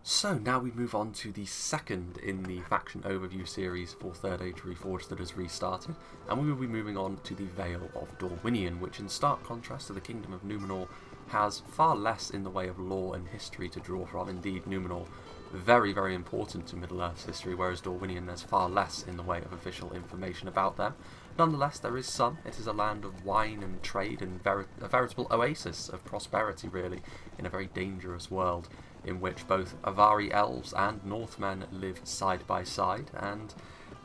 So now we move on to the second in the faction overview series for 3rd Age Reforged that has restarted, and we will be moving on to the Vale of Dorwinion, which in stark contrast to the Kingdom of Numenor has far less in the way of lore and history to draw from. Indeed, Numenor very, very important to Middle-earth's history, whereas Dorwinion there's far less in the way of official information about them. Nonetheless, there is some. It is a land of wine and trade and a veritable oasis of prosperity, really, in a very dangerous world, in which both Avari elves and Northmen live side by side, and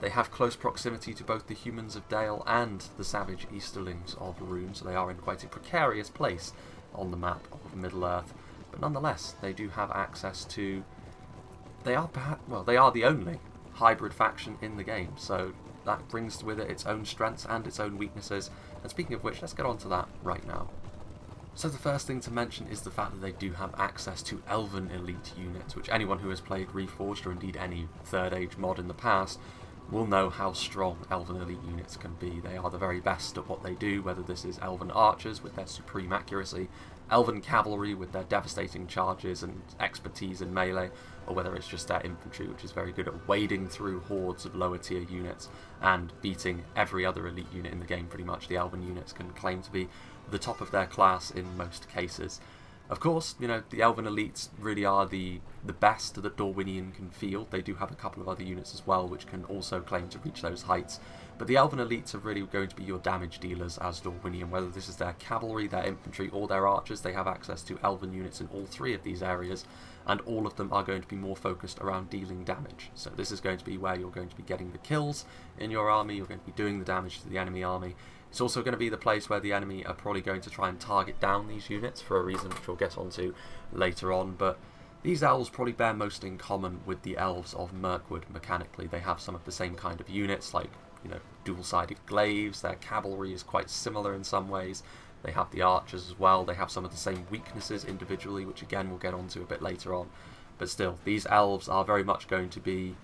they have close proximity to both the humans of Dale and the savage Easterlings of Rune, so they are in quite a precarious place on the map of Middle-earth. But nonetheless, they do have access to... They are the only hybrid faction in the game, so that brings with it its own strengths and its own weaknesses. And speaking of which, let's get on to that right now. So the first thing to mention is the fact that they do have access to Elven elite units, which anyone who has played Reforged, or indeed any 3rd Age mod in the past, will know how strong Elven elite units can be. They are the very best at what they do, whether this is Elven archers with their supreme accuracy, Elven cavalry with their devastating charges and expertise in melee, or whether it's just their infantry, which is very good at wading through hordes of lower tier units and beating every other elite unit in the game pretty much. The Elven units can claim to be the top of their class in most cases. Of course, you know, the Elven elites really are the best that Dorwinion can field. They do have a couple of other units as well which can also claim to reach those heights. But the Elven elites are really going to be your damage dealers as Dorwinion. Whether this is their cavalry, their infantry or their archers, they have access to Elven units in all three of these areas, and all of them are going to be more focused around dealing damage. So this is going to be where you're going to be getting the kills in your army, you're going to be doing the damage to the enemy army. It's also going to be the place where the enemy are probably going to try and target down these units for a reason which we'll get onto later on, but these elves probably bear most in common with the elves of Mirkwood mechanically. They have some of the same kind of units, like, you know, dual-sided glaives. Their cavalry is quite similar in some ways. They have the archers as well. They have some of the same weaknesses individually, which again we'll get onto a bit later on. But still, these elves are very much going to be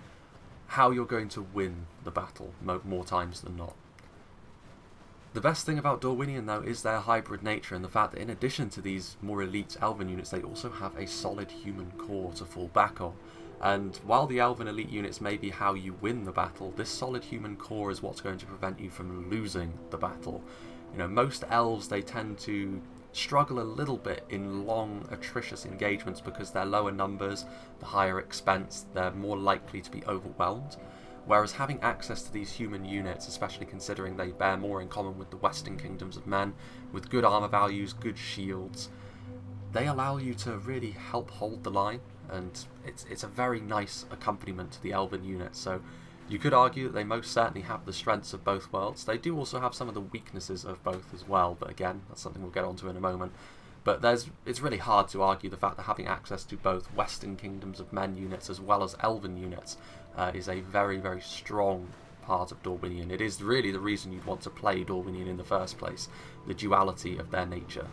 how you're going to win the battle more times than not. The best thing about Dorwinion, though, is their hybrid nature and the fact that in addition to these more elite Elven units, they also have a solid human core to fall back on. And while the Elven elite units may be how you win the battle, this solid human core is what's going to prevent you from losing the battle. You know, most elves, they tend to struggle a little bit in long, atrocious engagements because their lower numbers, the higher expense, they're more likely to be overwhelmed. Whereas having access to these human units, especially considering they bear more in common with the Western Kingdoms of Men, with good armour values, good shields, they allow you to really help hold the line, and it's a very nice accompaniment to the Elven units. So you could argue that they most certainly have the strengths of both worlds. They do also have some of the weaknesses of both as well, but again, that's something we'll get onto in a moment. But it's really hard to argue the fact that having access to both Western Kingdoms of Men units as well as Elven units is a very, very strong part of Dorwinion. It is really the reason you'd want to play Dorwinion in the first place, the duality of their nature.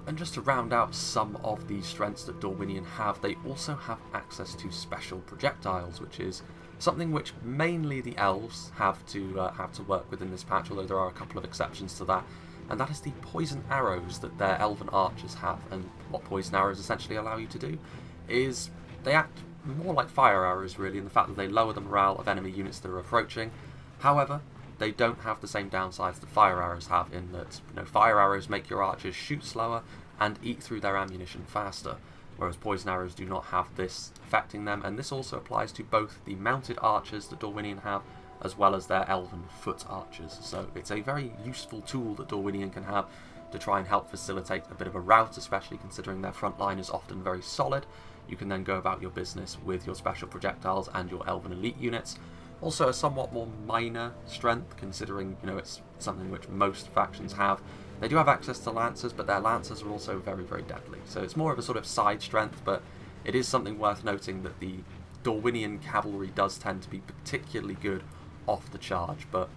And just to round out some of the strengths that Dorwinion have, they also have access to special projectiles, which is something which mainly the elves have to work with in this patch, although there are a couple of exceptions to that. And that is the poison arrows that their Elven archers have. And what poison arrows essentially allow you to do is they act more like fire arrows, really, in the fact that they lower the morale of enemy units that are approaching. However, they don't have the same downsides that fire arrows have, in that, you know, fire arrows make your archers shoot slower and eat through their ammunition faster, whereas poison arrows do not have this affecting them. And this also applies to both the mounted archers that Dorwinion have, as well as their Elven foot archers. So it's a very useful tool that Dorwinion can have to try and help facilitate a bit of a rout, especially considering their front line is often very solid. You can then go about your business with your special projectiles and your Elven elite units. Also a somewhat more minor strength, considering, you know, it's something which most factions have. They do have access to lancers, but their lancers are also very, very deadly. So it's more of a sort of side strength, but it is something worth noting that the Dorwinion cavalry does tend to be particularly good off the charge, but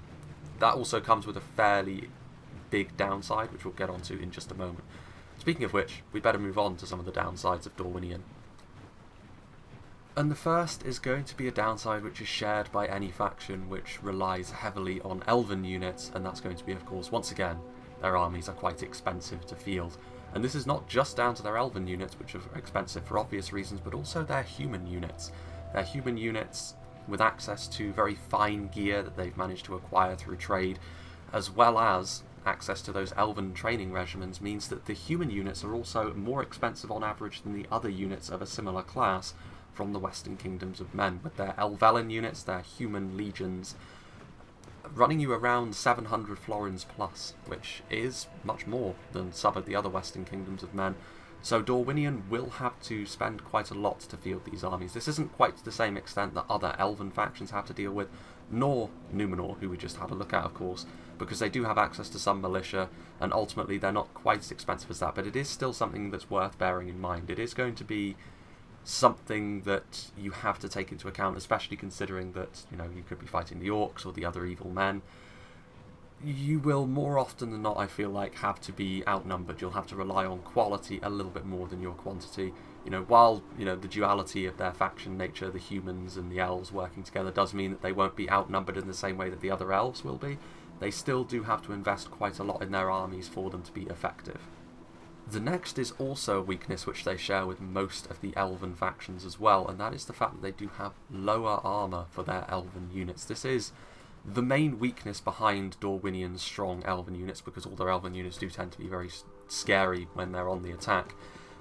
that also comes with a fairly big downside, which we'll get onto in just a moment. Speaking of which, we'd better move on to some of the downsides of Dorwinion. And the first is going to be a downside which is shared by any faction which relies heavily on Elven units, and that's going to be, of course, once again, their armies are quite expensive to field. And this is not just down to their elven units, which are expensive for obvious reasons, but also their human units. Their human units with access to very fine gear that they've managed to acquire through trade, as well as access to those elven training regimens, means that the human units are also more expensive on average than the other units of a similar class from the Western Kingdoms of Men, with their Elvelin units, their human legions, running you around 700 florins plus, which is much more than some of the other Western Kingdoms of Men. So Dorwinion will have to spend quite a lot to field these armies. This isn't quite to the same extent that other elven factions have to deal with, nor Numenor, who we just had a look at, of course, because they do have access to some militia, and ultimately they're not quite as expensive as that, but it is still something that's worth bearing in mind. It is going to be something that you have to take into account, especially considering that, you know, you could be fighting the orcs or the other evil men. You will more often than not, I feel like, have to be outnumbered. You'll have to rely on quality a little bit more than your quantity. You know, while, you know, the duality of their faction nature, the humans and the elves working together, does mean that they won't be outnumbered in the same way that the other elves will be, they still do have to invest quite a lot in their armies for them to be effective. The next is also a weakness which they share with most of the elven factions as well, and that is the fact that they do have lower armour for their elven units. This is the main weakness behind Dorwinion's strong elven units, because all their elven units do tend to be very scary when they're on the attack.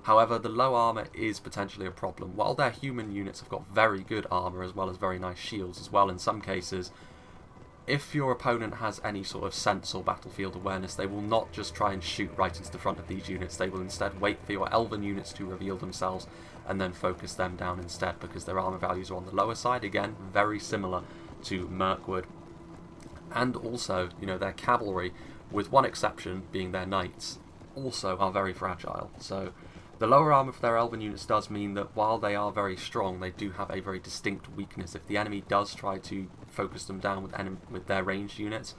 However, the low armour is potentially a problem. While their human units have got very good armour as well as very nice shields as well in some cases, if your opponent has any sort of sense or battlefield awareness, they will not just try and shoot right into the front of these units. They will instead wait for your elven units to reveal themselves and then focus them down instead, because their armour values are on the lower side. Again, very similar to Mirkwood. And also, you know, their cavalry, with one exception being their knights, also are very fragile. So the lower armour for their elven units does mean that while they are very strong, they do have a very distinct weakness. If the enemy does try to focus them down with their ranged units,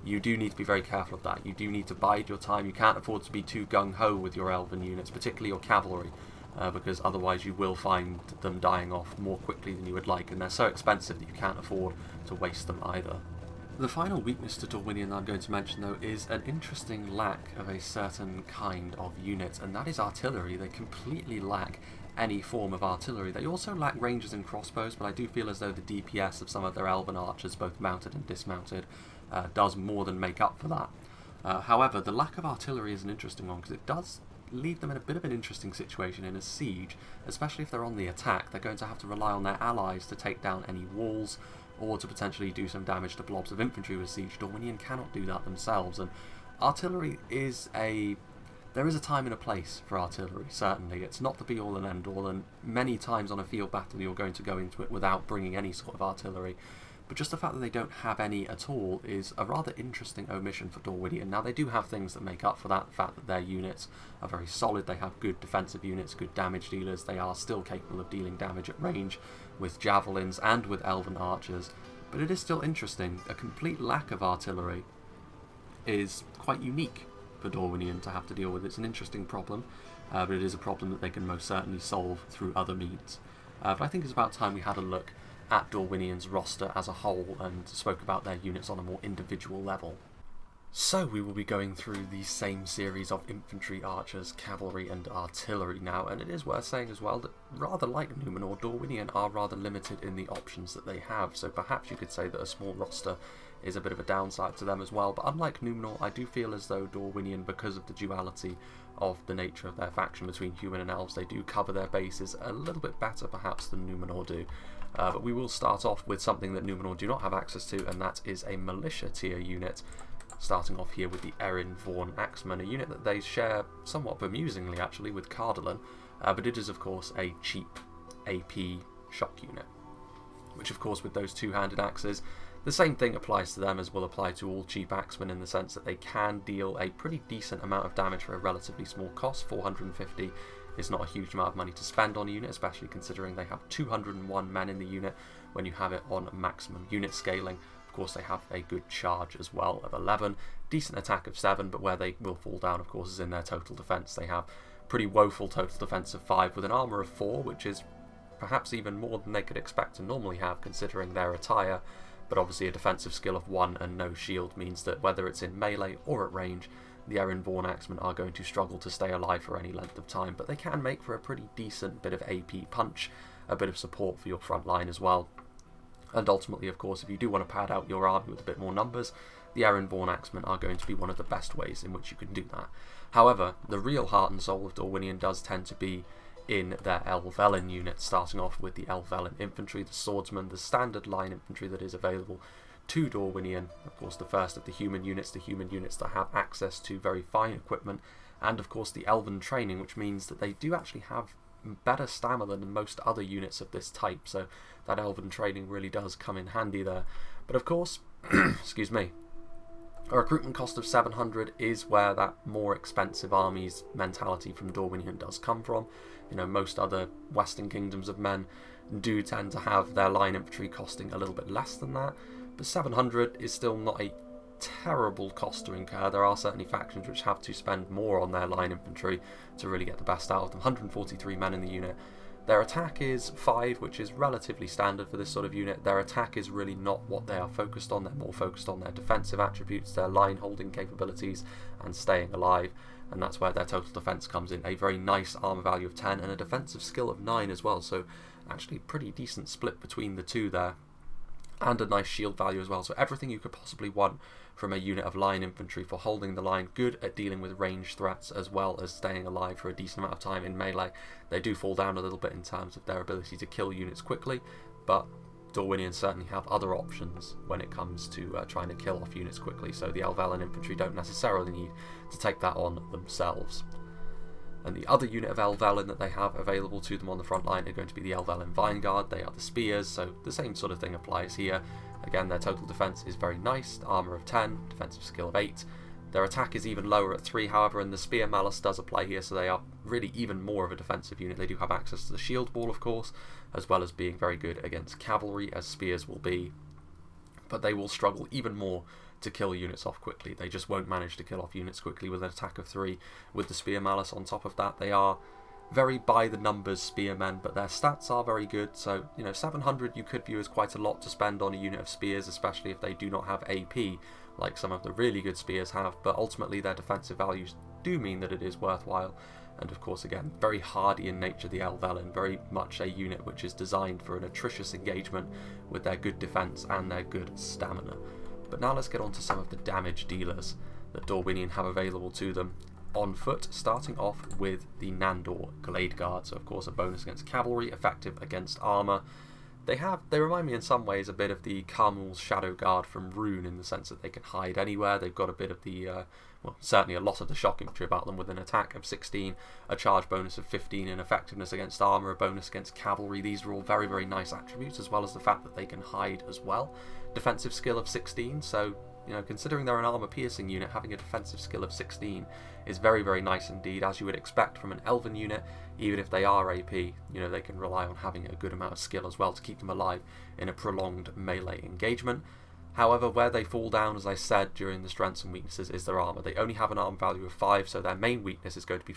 you do need to be very careful of that. You do need to bide your time. You can't afford to be too gung-ho with your elven units, particularly your cavalry, because otherwise you will find them dying off more quickly than you would like, and they're so expensive that you can't afford to waste them either. The final weakness to Dorwinion that I'm going to mention, though, is an interesting lack of a certain kind of unit, and that is artillery. They completely lack any form of artillery. They also lack rangers and crossbows, but I do feel as though the DPS of some of their elven archers, both mounted and dismounted, does more than make up for that. However, the lack of artillery is an interesting one, because it does leave them in a bit of an interesting situation in a siege, especially if they're on the attack. They're going to have to rely on their allies to take down any walls, or to potentially do some damage to blobs of infantry with siege. Dorwinion cannot do that themselves, and artillery is there is a time and a place for artillery, certainly. It's not the be-all and end-all, and many times on a field battle you're going to go into it without bringing any sort of artillery. But just the fact that they don't have any at all is a rather interesting omission for Dorwinion. Now, they do have things that make up for that, the fact that their units are very solid, they have good defensive units, good damage dealers, they are still capable of dealing damage at range with javelins and with elven archers, but it is still interesting. A complete lack of artillery is quite unique for Dorwinion to have to deal with. It's an interesting problem, but it is a problem that they can most certainly solve through other means. But I think it's about time we had a look at Dorwinion's roster as a whole and spoke about their units on a more individual level. So we will be going through the same series of infantry, archers, cavalry and artillery now, and it is worth saying as well that rather like Numenor, Dorwinion are rather limited in the options that they have, so perhaps you could say that a small roster is a bit of a downside to them as well. But unlike Numenor, I do feel as though Dorwinion, because of the duality of the nature of their faction between human and elves, they do cover their bases a little bit better perhaps than Numenor do. But we will start off with something that Numenor do not have access to, and that is a militia tier unit. Starting off here with the Erin Vaughan Axemen, a unit that they share somewhat bemusingly actually with Cardolan, but it is of course a cheap AP shock unit, which of course with those two-handed axes, the same thing applies to them as will apply to all cheap axemen, in the sense that they can deal a pretty decent amount of damage for a relatively small cost. 450 is not a huge amount of money to spend on a unit, especially considering they have 201 men in the unit when you have it on maximum unit scaling. Of course, they have a good charge as well of 11, decent attack of 7, but where they will fall down, of course, is in their total defense. They have pretty woeful total defense of 5 with an armor of 4, which is perhaps even more than they could expect to normally have considering their attire, but obviously a defensive skill of 1 and no shield means that whether it's in melee or at range, the Erin-born Axemen are going to struggle to stay alive for any length of time, but they can make for a pretty decent bit of AP punch, a bit of support for your front line as well. And ultimately, of course, if you do want to pad out your army with a bit more numbers, the Erin-born Axemen are going to be one of the best ways in which you can do that. However, the real heart and soul of Dorwinion does tend to be in their Elvelen units, starting off with the Elvelen Infantry, the Swordsmen, the standard line infantry that is available to Dorwinion. Of course, the first of the human units that have access to very fine equipment, and of course the Elven training, which means that they do actually have better stamina than most other units of this type, so that Elven training really does come in handy there. But of course, excuse me, a recruitment cost of 700 is where that more expensive armies mentality from Dorwinion does come from. You know, most other Western Kingdoms of Men do tend to have their line infantry costing a little bit less than that, but 700 is still not a terrible cost to incur. There are certainly factions which have to spend more on their line infantry to really get the best out of them. 143 men in the unit. Their attack is 5, which is relatively standard for this sort of unit. Their attack is really not what they are focused on. They're more focused on their defensive attributes, their line holding capabilities, and staying alive. And that's where their total defense comes in. A very nice armor value of 10 and a defensive skill of 9 as well. So actually pretty decent split between the two there. And a nice shield value as well. So everything you could possibly want from a unit of line infantry for holding the line, good at dealing with ranged threats as well as staying alive for a decent amount of time in melee. They do fall down a little bit in terms of their ability to kill units quickly, but Dorwinion certainly have other options when it comes to trying to kill off units quickly, so the Elvelen infantry don't necessarily need to take that on themselves. And the other unit of Elvelen that they have available to them on the front line are going to be the Elvelen Vanguard. They are the spears, so the same sort of thing applies here. Again, their total defense is very nice, armor of 10, defensive skill of 8. Their attack is even lower at 3, however, and the spear malice does apply here, so they are really even more of a defensive unit. They do have access to the shield wall, of course, as well as being very good against cavalry, as spears will be. But they will struggle even more to kill units off quickly. They just won't manage to kill off units quickly with an attack of 3 with the spear malice. On top of that, they are very by the numbers spearmen, but their stats are very good, so 700 you could view as quite a lot to spend on a unit of spears, especially if they do not have AP like some of the really good spears have, but ultimately their defensive values do mean that it is worthwhile. And of course, again, very hardy in nature, the Elvelen, very much a unit which is designed for an atrocious engagement with their good defense and their good stamina. But now let's get on to some of the damage dealers that Dorwinion have available to them on foot, starting off with the Nandor Glade Guard. So of course a bonus against cavalry, effective against armour. They remind me in some ways a bit of the Carmel's Shadow Guard from Rune, in the sense that they can hide anywhere. They've got a bit of the, well, certainly a lot of the shock infantry about them, with an attack of 16, a charge bonus of 15, and effectiveness against armour, a bonus against cavalry. These are all very, very nice attributes, as well as the fact that they can hide as well. Defensive skill of 16, so considering they're an armour-piercing unit, having a defensive skill of 16 is very, very nice indeed, as you would expect from an Elven unit. Even if they are AP, they can rely on having a good amount of skill as well to keep them alive in a prolonged melee engagement. However, where they fall down, as I said, during the strengths and weaknesses, is their armour. They only have an armor value of 5, so their main weakness is going to be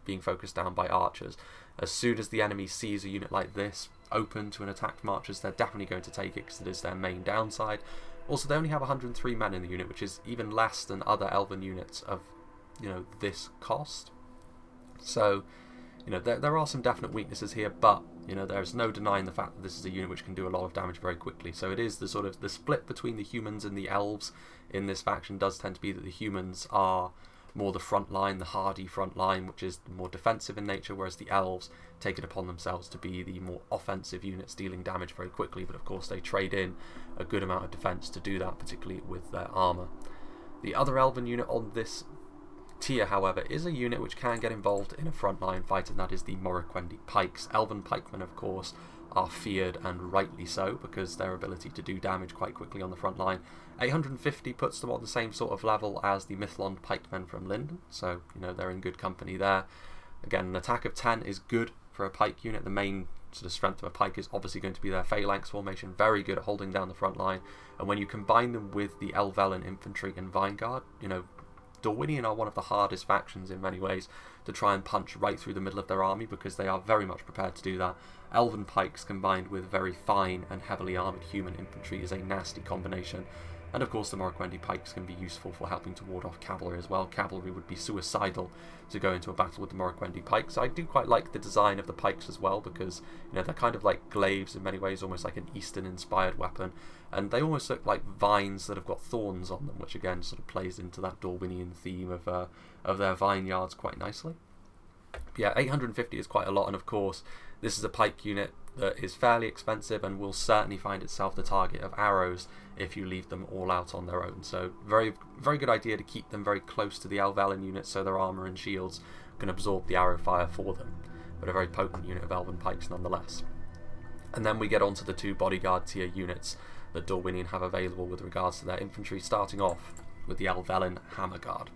being focused down by archers. As soon as the enemy sees a unit like this open to an attack from archers, they're definitely going to take it, because it is their main downside. Also, they only have 103 men in the unit, which is even less than other Elven units of, this cost. So, there are some definite weaknesses here, but, there's no denying the fact that this is a unit which can do a lot of damage very quickly. So it is the sort of, the split between the humans and the elves in this faction does tend to be that the humans are more the front line, the hardy front line, which is more defensive in nature, whereas the elves take it upon themselves to be the more offensive units, dealing damage very quickly, but of course they trade in a good amount of defense to do that, particularly with their armor. The other Elven unit on this tier, however, is a unit which can get involved in a frontline fight, and that is the Morroquendi Pikes. Elven pikemen, of course, are feared, and rightly so, because their ability to do damage quite quickly on the front line. 850 puts them on the same sort of level as the Mithlond pikemen from Linden, so they're in good company there. Again, an attack of 10 is good for a pike unit. The main sort of strength of a pike is obviously going to be their phalanx formation, very good at holding down the front line, and when you combine them with the Elvelen infantry and Vanguard, Dorwinion are one of the hardest factions in many ways to try and punch right through the middle of their army, because they are very much prepared to do that. Elven pikes combined with very fine and heavily armoured human infantry is a nasty combination, And of course the Morquendi pikes can be useful for helping to ward off cavalry as well. Cavalry would be suicidal to go into a battle with the Morquendi pikes. I do quite like the design of the pikes as well, because they're kind of like glaives in many ways, almost like an Eastern inspired weapon, and they almost look like vines that have got thorns on them, which again sort of plays into that Dorwinion theme of their vineyards quite nicely. But yeah, 850 is quite a lot, and of course this is a pike unit that is fairly expensive and will certainly find itself the target of arrows if you leave them all out on their own. So very good idea to keep them very close to the Elvellyn units so their armour and shields can absorb the arrow fire for them, but a very potent unit of elven pikes nonetheless. And then we get on to the 2 bodyguard tier units that Dorwinion have available with regards to their infantry, starting off with the Elvellyn Hammer Guard.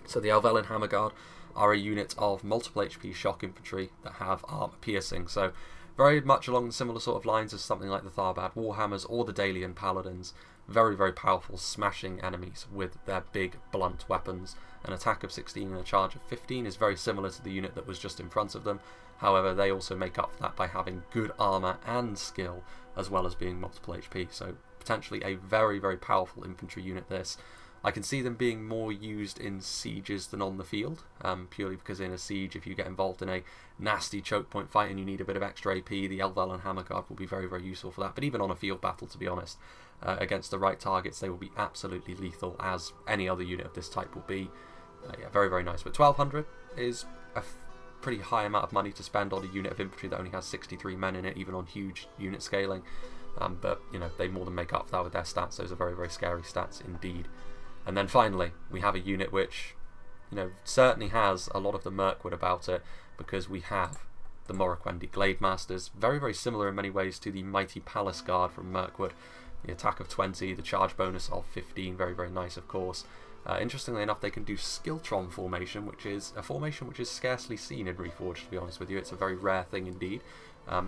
So the Elvellyn Hammer Guard are a unit of multiple HP shock infantry that have armour piercing, so very much along the similar sort of lines as something like the Tharbad Warhammers or the Dalian Paladins. Very powerful, smashing enemies with their big blunt weapons. An attack of 16 and a charge of 15 is very similar to the unit that was just in front of them. However, they also make up for that by having good armour and skill, as well as being multiple HP, so potentially a very powerful infantry unit this. I can see them being more used in sieges than on the field, purely because in a siege, if you get involved in a nasty choke point fight and you need a bit of extra AP, the Elvellyn Hammer Guard will be very useful for that. But even on a field battle, to be honest, against the right targets, they will be absolutely lethal, as any other unit of this type will be. Yeah, very nice. But 1200 is a pretty high amount of money to spend on a unit of infantry that only has 63 men in it, even on huge unit scaling. But they more than make up for that with their stats. Those are very scary stats indeed. And then finally, we have a unit which, certainly has a lot of the Mirkwood about it, because we have the Morquendi Glade Masters, very similar in many ways to the Mighty Palace Guard from Mirkwood. The attack of 20, the charge bonus of 15, very nice of course. Interestingly enough, they can do Skiltron formation, which is a formation which is scarcely seen in Reforged, to be honest with you. It's a very rare thing indeed.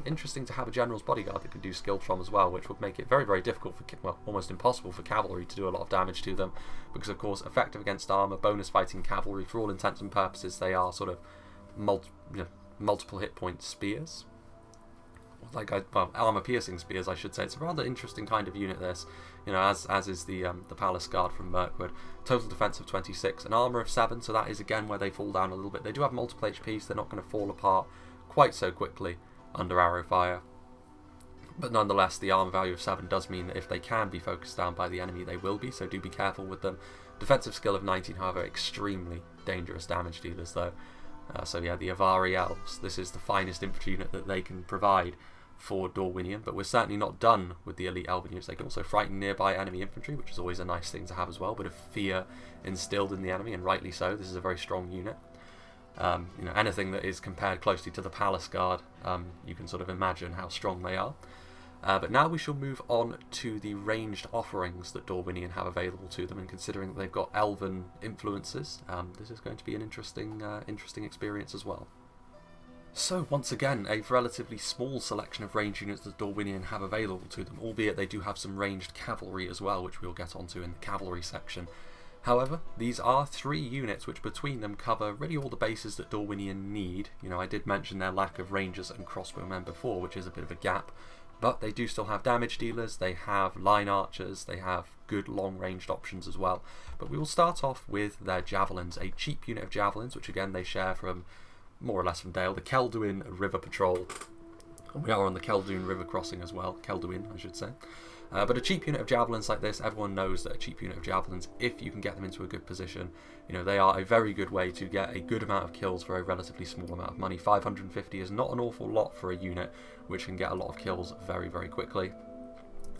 Interesting to have a General's Bodyguard that could do Skiltron as well, which would make it very difficult for, well, almost impossible for cavalry to do a lot of damage to them, because of course effective against armour, bonus fighting cavalry, for all intents and purposes they are sort of multiple hit point spears, armour piercing spears I should say. It's a rather interesting kind of unit this, as is the Palace Guard from Mirkwood. Total defense of 26, an armour of 7, so that is again where they fall down a little bit. They do have multiple HP, so they're not going to fall apart quite so quickly under arrow fire, but nonetheless the armor value of 7 does mean that if they can be focused down by the enemy, they will be, so do be careful with them. Defensive skill of 19, however, extremely dangerous damage dealers though. So yeah, the Avari Elves, this is the finest infantry unit that they can provide for Dorwinion, but we're certainly not done with the elite elven units. They can also frighten nearby enemy infantry, which is always a nice thing to have as well, bit of fear instilled in the enemy, and rightly so. This is a very strong unit. Anything that is compared closely to the Palace Guard, you can sort of imagine how strong they are. But now we shall move on to the ranged offerings that Dorwinion have available to them, and considering that they've got elven influences, this is going to be an interesting experience as well. So once again, a relatively small selection of ranged units that Dorwinion have available to them, albeit they do have some ranged cavalry as well, which we'll get onto in the cavalry section. However, these are 3 units which between them cover really all the bases that Dorwinion need. I did mention their lack of rangers and crossbowmen before, which is a bit of a gap, but they do still have damage dealers, they have line archers, they have good long-ranged options as well. But we will start off with their javelins, a cheap unit of javelins, which again they share from, more or less from Dale, the Kelduin River Patrol. And we are on the Kelduin River crossing as well, Kelduin I should say. But a cheap unit of javelins like this, everyone knows that a cheap unit of javelins, if you can get them into a good position, they are a very good way to get a good amount of kills for a relatively small amount of money. 550 is not an awful lot for a unit which can get a lot of kills very quickly.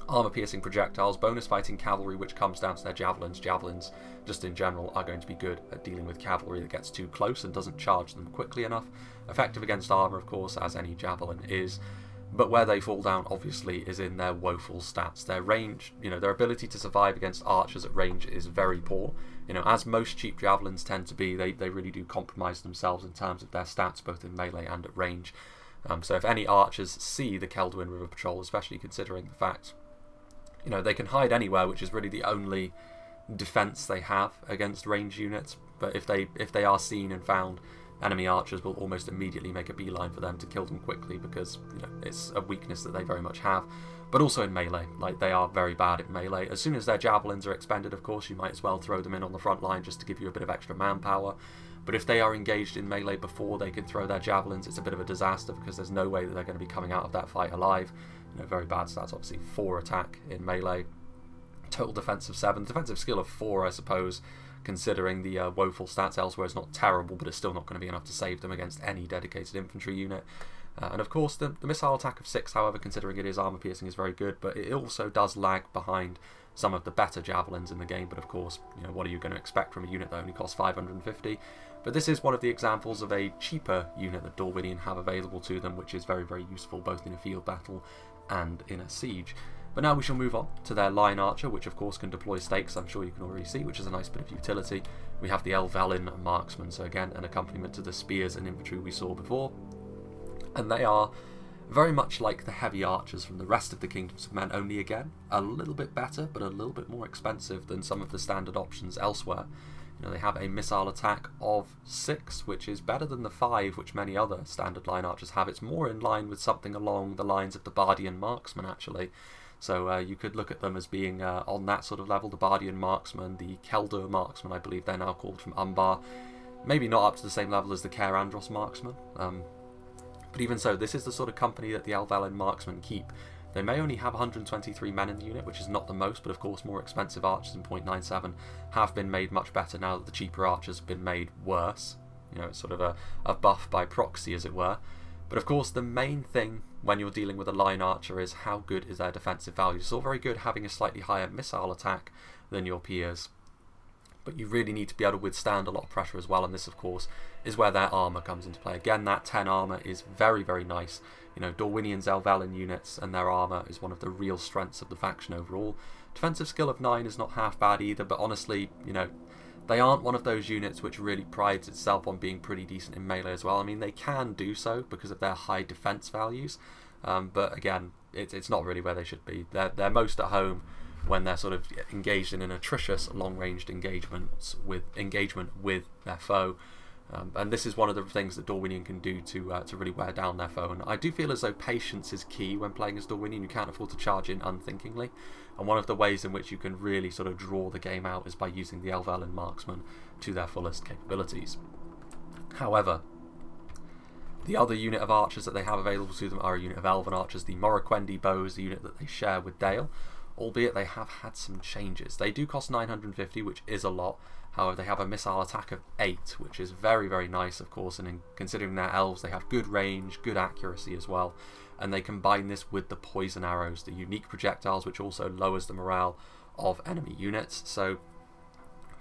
Armour piercing projectiles, bonus fighting cavalry, which comes down to their javelins. Javelins, just in general, are going to be good at dealing with cavalry that gets too close and doesn't charge them quickly enough. Effective against armour, of course, as any javelin is. But where they fall down, obviously, is in their woeful stats. Their range, their ability to survive against archers at range is very poor. As most cheap javelins tend to be, they really do compromise themselves in terms of their stats, both in melee and at range. So if any archers see the Kelduin River Patrol, especially considering the fact, they can hide anywhere, which is really the only defense they have against ranged units. But if they are seen and found, enemy archers will almost immediately make a beeline for them to kill them quickly, because it's a weakness that they very much have. But also in melee, like, they are very bad at melee. As soon as their javelins are expended, of course, you might as well throw them in on the front line just to give you a bit of extra manpower. But if they are engaged in melee before they can throw their javelins, it's a bit of a disaster, because there's no way that they're going to be coming out of that fight alive. Very bad stats, obviously 4 attack in melee, total defense of 7, defensive skill of 4, I suppose, considering the woeful stats elsewhere is not terrible, but it's still not going to be enough to save them against any dedicated infantry unit. And of course the missile attack of 6, however, considering it is armor piercing, is very good, but it also does lag behind some of the better javelins in the game. But of course, what are you going to expect from a unit that only costs 550? But this is one of the examples of a cheaper unit that Dorwinion have available to them, which is very, very useful both in a field battle and in a siege. But now we shall move on to their line archer, which of course can deploy stakes, I'm sure you can already see, which is a nice bit of utility. We have the Elvelyn marksman, so again an accompaniment to the spears and infantry we saw before. And they are very much like the heavy archers from the rest of the Kingdoms of Men, only again a little bit better, but a little bit more expensive than some of the standard options elsewhere. They have a missile attack of 6, which is better than the 5 which many other standard line archers have. It's more in line with something along the lines of the Bardian marksman, actually. So you could look at them as being on that sort of level, the Bardian marksman, the Keldur marksman, I believe they're now called, from Umbar. Maybe not up to the same level as the Caer Andros marksman. But even so, this is the sort of company that the Elvelyn marksmen keep. They may only have 123 men in the unit, which is not the most, but of course more expensive archers in 0.97 have been made much better now that the cheaper archers have been made worse. It's sort of a buff by proxy, as it were. But of course the main thing when you're dealing with a line archer is how good is their defensive value. It's all very good having a slightly higher missile attack than your peers, but you really need to be able to withstand a lot of pressure as well, and this of course is where their armour comes into play. Again, that 10 armour is very, very nice. Dorwinion's Elvelyn units and their armour is one of the real strengths of the faction overall. Defensive skill of 9 is not half bad either, but honestly, they aren't one of those units which really prides itself on being pretty decent in melee as well. I mean, they can do so because of their high defense values, but again, it's not really where they should be. They're most at home when they're sort of engaged in an atrocious long-ranged engagement with their foe. And this is one of the things that Dorwinion can do to really wear down their foe. And I do feel as though patience is key when playing as Dorwinion. You can't afford to charge in unthinkingly. And one of the ways in which you can really sort of draw the game out is by using the Elvelyn marksman to their fullest capabilities. However, the other unit of archers that they have available to them are a unit of elven archers, the Morroquendi bows, the unit that they share with Dale, albeit they have had some changes. They do cost 950, which is a lot. However, they have a missile attack of 8, which is very, very nice, of course, and considering they're elves, they have good range, good accuracy as well, and they combine this with the poison arrows, the unique projectiles, which also lowers the morale of enemy units. So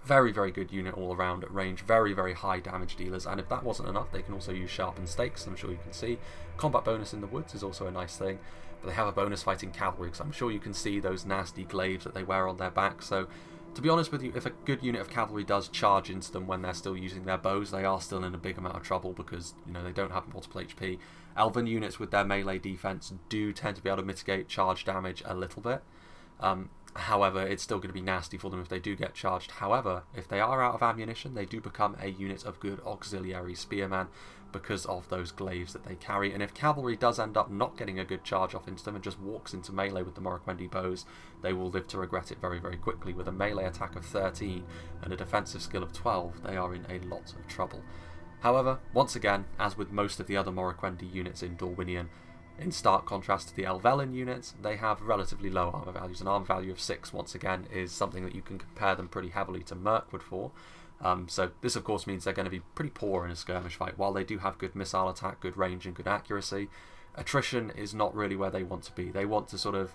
very, very good unit all around at range, very, very high damage dealers, and if that wasn't enough, they can also use sharpened stakes. I'm sure you can see. Combat bonus in the woods is also a nice thing, but they have a bonus fighting cavalry, because I'm sure you can see those nasty glaives that they wear on their back. So to be honest with you, if a good unit of cavalry does charge into them when they're still using their bows, they are still in a big amount of trouble, because they don't have multiple HP. Elven units with their melee defense do tend to be able to mitigate charge damage a little bit. However, it's still going to be nasty for them if they do get charged. However, if they are out of ammunition, they do become a unit of good auxiliary spearmen because of those glaives that they carry. And if cavalry does end up not getting a good charge off into them and just walks into melee with the Morroquendi bows, they will live to regret it very, very quickly. With a melee attack of 13 and a defensive skill of 12, they are in a lot of trouble. However, once again, as with most of the other Morroquendi units in Dorwinion, in stark contrast to the Elvelyn units, they have relatively low armour values. An armour value of 6, once again, is something that you can compare them pretty heavily to Mirkwood for. So this of course means they're going to be pretty poor in a skirmish fight. While they do have good missile attack, good range and good accuracy, attrition is not really where they want to be. They want to sort of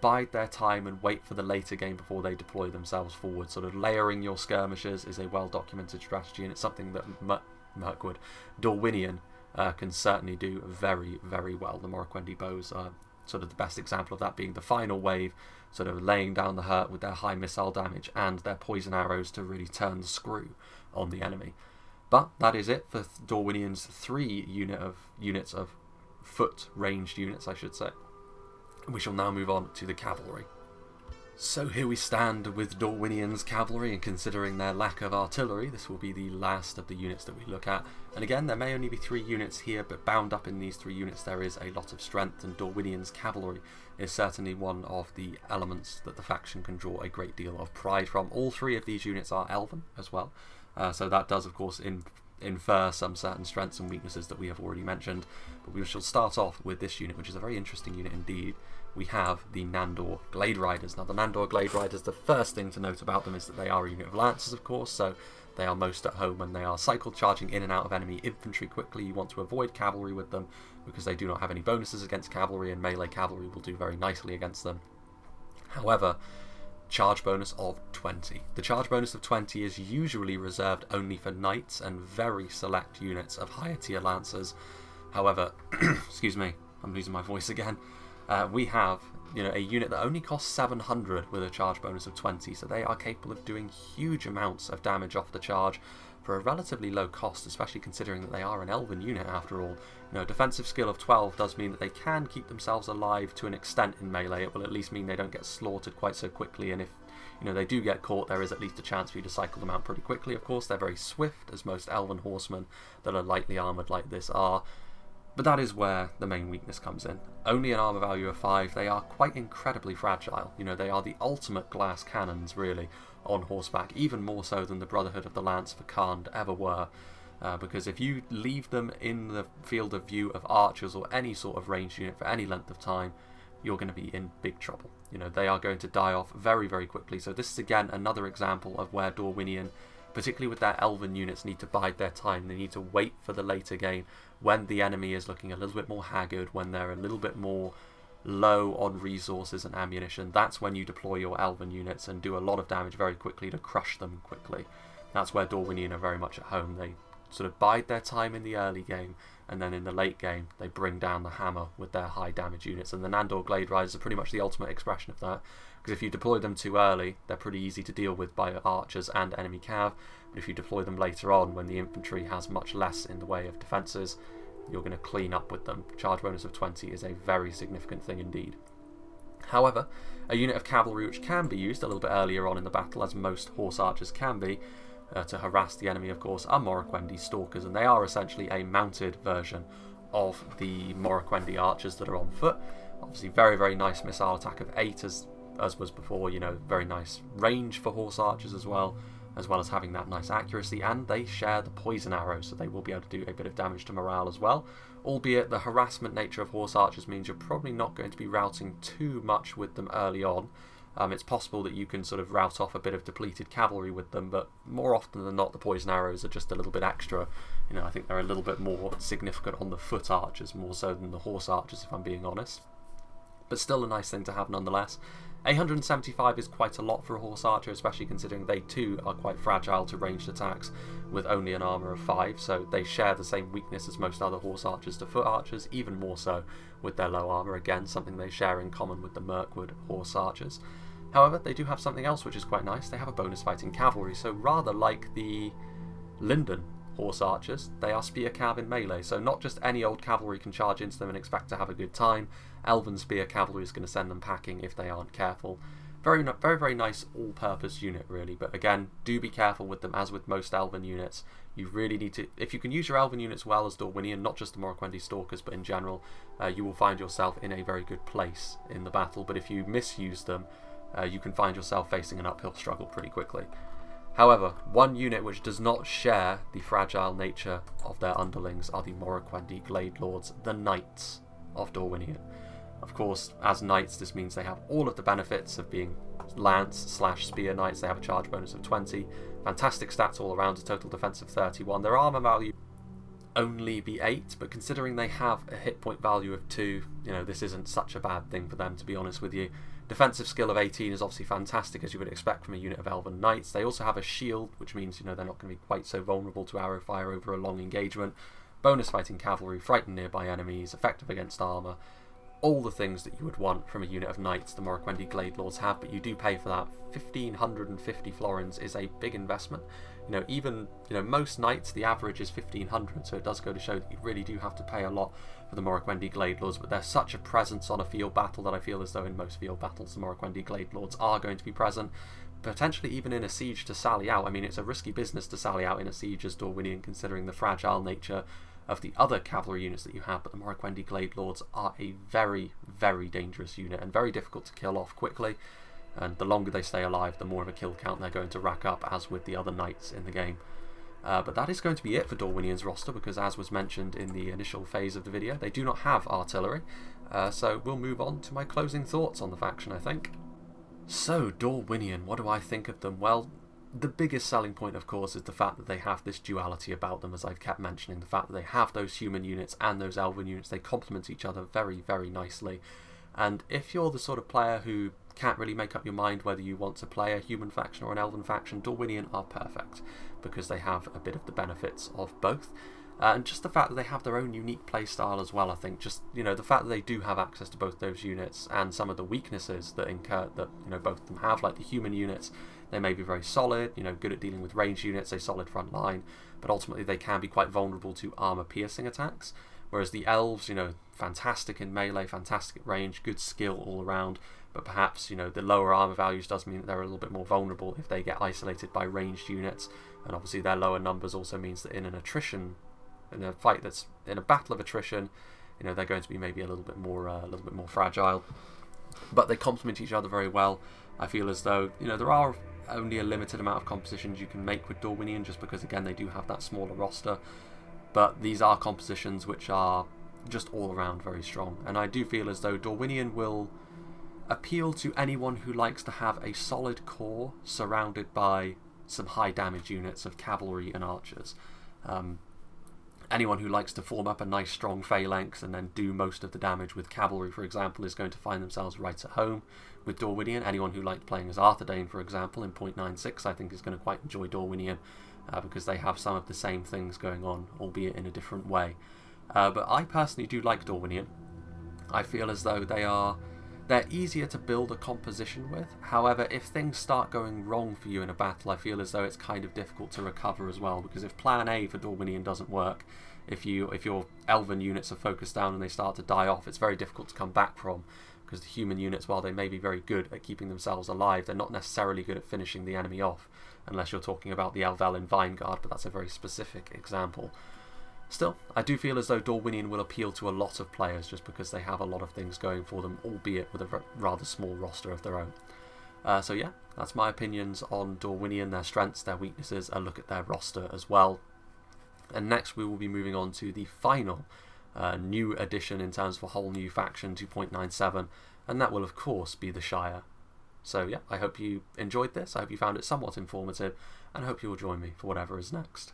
bide their time and wait for the later game before they deploy themselves forward. Sort of layering your skirmishers is a well documented strategy, and it's something that Mirkwood, Dorwinion, can certainly do very, very well. The Morroquendi bows are sort of the best example of that, being the final wave, sort of laying down the hurt with their high missile damage and their poison arrows to really turn the screw on the enemy. But that is it for Dorwinion's 3 units of foot ranged units, I should say. We shall now move on to the cavalry. So here we stand with Dorwinion's cavalry, and considering their lack of artillery, this will be the last of the units that we look at. And again, there may only be 3 units here, but bound up in these 3 units there is a lot of strength, and Dorwinion's cavalry is certainly one of the elements that the faction can draw a great deal of pride from. All 3 of these units are Elven as well, so that does of course infer some certain strengths and weaknesses that we have already mentioned. But we shall start off with this unit, which is a very interesting unit indeed. We have the Nandor Glade Riders. Now the Nandor Glade Riders, the first thing to note about them is that they are a unit of lancers, of course, so they are most at home when they are cycle charging in and out of enemy infantry quickly. You want to avoid cavalry with them because they do not have any bonuses against cavalry, and melee cavalry will do very nicely against them. However, charge bonus of 20. The charge bonus of 20 is usually reserved only for knights and very select units of higher tier lancers. However, excuse me, I'm losing my voice again. We have, a unit that only costs 700 with a charge bonus of 20, so they are capable of doing huge amounts of damage off the charge for a relatively low cost, especially considering that they are an Elven unit after all. Defensive skill of 12 does mean that they can keep themselves alive to an extent in melee. It will at least mean they don't get slaughtered quite so quickly, and if they do get caught, there is at least a chance for you to cycle them out pretty quickly. Of course, they're very swift, as most Elven horsemen that are lightly armoured like this are. But that is where the main weakness comes in. Only an armour value of 5, they are quite incredibly fragile. They are the ultimate glass cannons, really, on horseback, even more so than the Brotherhood of the Lance for Khand ever were. Because if you leave them in the field of view of archers or any sort of ranged unit for any length of time, you're going to be in big trouble. They are going to die off very, very quickly. So this is again another example of where Dorwinion, particularly with their Elven units, need to bide their time. They need to wait for the later game when the enemy is looking a little bit more haggard, when they're a little bit more low on resources and ammunition. That's when you deploy your Elven units and do a lot of damage very quickly to crush them quickly. That's where Dorwinion are very much at home. They sort of bide their time in the early game, and then in the late game they bring down the hammer with their high damage units, and the Nandor Glade Riders are pretty much the ultimate expression of that, because if you deploy them too early, they're pretty easy to deal with by archers and enemy cav, but if you deploy them later on when the infantry has much less in the way of defences, you're going to clean up with them. Charge bonus of 20 is a very significant thing indeed. However, a unit of cavalry which can be used a little bit earlier on in the battle, as most horse archers can be, to harass the enemy, of course, are Morroquendi Stalkers, and they are essentially a mounted version of the Morroquendi archers that are on foot. Obviously very, very nice missile attack of 8 as was before, very nice range for horse archers as well as having that nice accuracy, and they share the poison arrow, so they will be able to do a bit of damage to morale as well, albeit the harassment nature of horse archers means you're probably not going to be routing too much with them early on. It's possible that you can sort of rout off a bit of depleted cavalry with them, but more often than not the poison arrows are just a little bit extra. I think they're a little bit more significant on the foot archers, more so than the horse archers, if I'm being honest. But still a nice thing to have nonetheless. 875 is quite a lot for a horse archer, especially considering they too are quite fragile to ranged attacks with only an armour of 5, so they share the same weakness as most other horse archers to foot archers, even more so with their low armour, again something they share in common with the Mirkwood horse archers. However, they do have something else which is quite nice. They have a bonus fighting cavalry, so rather like the Linden horse archers, they are spear cav in melee, so not just any old cavalry can charge into them and expect to have a good time. Elven spear cavalry is going to send them packing if they aren't careful. Very, very, very nice all-purpose unit, really, but again, do be careful with them, as with most Elven units. You really need to, if you can use your Elven units well as Dorwinion, not just the Morroquendi Stalkers, but in general, you will find yourself in a very good place in the battle, but if you misuse them, you can find yourself facing an uphill struggle pretty quickly. However, one unit which does not share the fragile nature of their underlings are the Morroquendi Glade Lords, the Knights of Dorwinion. Of course, as knights, this means they have all of the benefits of being lance/spear knights. They have a charge bonus of 20, fantastic stats all around, a total defense of 31. Their armour value only be 8, but considering they have a hit point value of 2, this isn't such a bad thing for them, to be honest with you. Defensive skill of 18 is obviously fantastic, as you would expect from a unit of Elven Knights. They also have a shield, which means they're not going to be quite so vulnerable to arrow fire over a long engagement. Bonus fighting cavalry, frightened nearby enemies, effective against armour. All the things that you would want from a unit of knights the Morroquendi Glade Lords have, but you do pay for that. 1,550 florins is a big investment. even most knights, the average is 1500, so it does go to show that you really do have to pay a lot for the Morroquendi Glade Lords, but they're such a presence on a field battle that I feel as though in most field battles the Morroquendi Glade Lords are going to be present, potentially even in a siege to sally out. I mean, it's a risky business to sally out in a siege as Dorwinion, considering the fragile nature of the other cavalry units that you have, but the Morroquendi Glade Lords are a very, very dangerous unit and very difficult to kill off quickly, and the longer they stay alive, the more of a kill count they're going to rack up, as with the other knights in the game. But that is going to be it for Dorwinion's roster, because as was mentioned in the initial phase of the video, they do not have artillery, so we'll move on to my closing thoughts on the faction, I think. So, Dorwinion, what do I think of them? Well, the biggest selling point, of course, is the fact that they have this duality about them, as I've kept mentioning. The fact that they have those human units and those elven units, they complement each other very, very nicely. And if you're the sort of player who can't really make up your mind whether you want to play a human faction or an elven faction, Dorwinion are perfect, because they have a bit of the benefits of both. And just the fact that they have their own unique playstyle as well, I think. Just, the fact that they do have access to both those units and some of the weaknesses that both of them have, like the human units, they may be very solid, good at dealing with ranged units, a solid front line, but ultimately they can be quite vulnerable to armor-piercing attacks. Whereas the elves, fantastic in melee, fantastic at range, good skill all around, but perhaps, the lower armor values does mean that they're a little bit more vulnerable if they get isolated by ranged units, and obviously their lower numbers also means that in a fight that's in a battle of attrition, they're going to be maybe a little bit more fragile. But they complement each other very well. I feel as though there are only a limited amount of compositions you can make with Dorwinion, just because again they do have that smaller roster. But these are compositions which are just all around very strong, and I do feel as though Dorwinion will appeal to anyone who likes to have a solid core surrounded by some high damage units of cavalry and archers. Anyone who likes to form up a nice strong phalanx and then do most of the damage with cavalry, for example, is going to find themselves right at home with Dorwinion. Anyone who likes playing as Arthedain, for example, in 0.96, I think is going to quite enjoy Dorwinion, because they have some of the same things going on, albeit in a different way. But I personally do like Dorwinion. I feel as though they're easier to build a composition with. However, if things start going wrong for you in a battle, I feel as though it's kind of difficult to recover as well, because if plan A for Dorwinion doesn't work, if your elven units are focused down and they start to die off, it's very difficult to come back from, because the human units, while they may be very good at keeping themselves alive, they're not necessarily good at finishing the enemy off, unless you're talking about the Elvelyn Vineguard, but that's a very specific example. Still, I do feel as though Dorwinion will appeal to a lot of players just because they have a lot of things going for them, albeit with a rather small roster of their own. So yeah, that's my opinions on Dorwinion, their strengths, their weaknesses, a look at their roster as well. And next we will be moving on to the final new addition in terms of a whole new faction, 2.97, and that will of course be the Shire. So yeah, I hope you enjoyed this, I hope you found it somewhat informative, and I hope you will join me for whatever is next.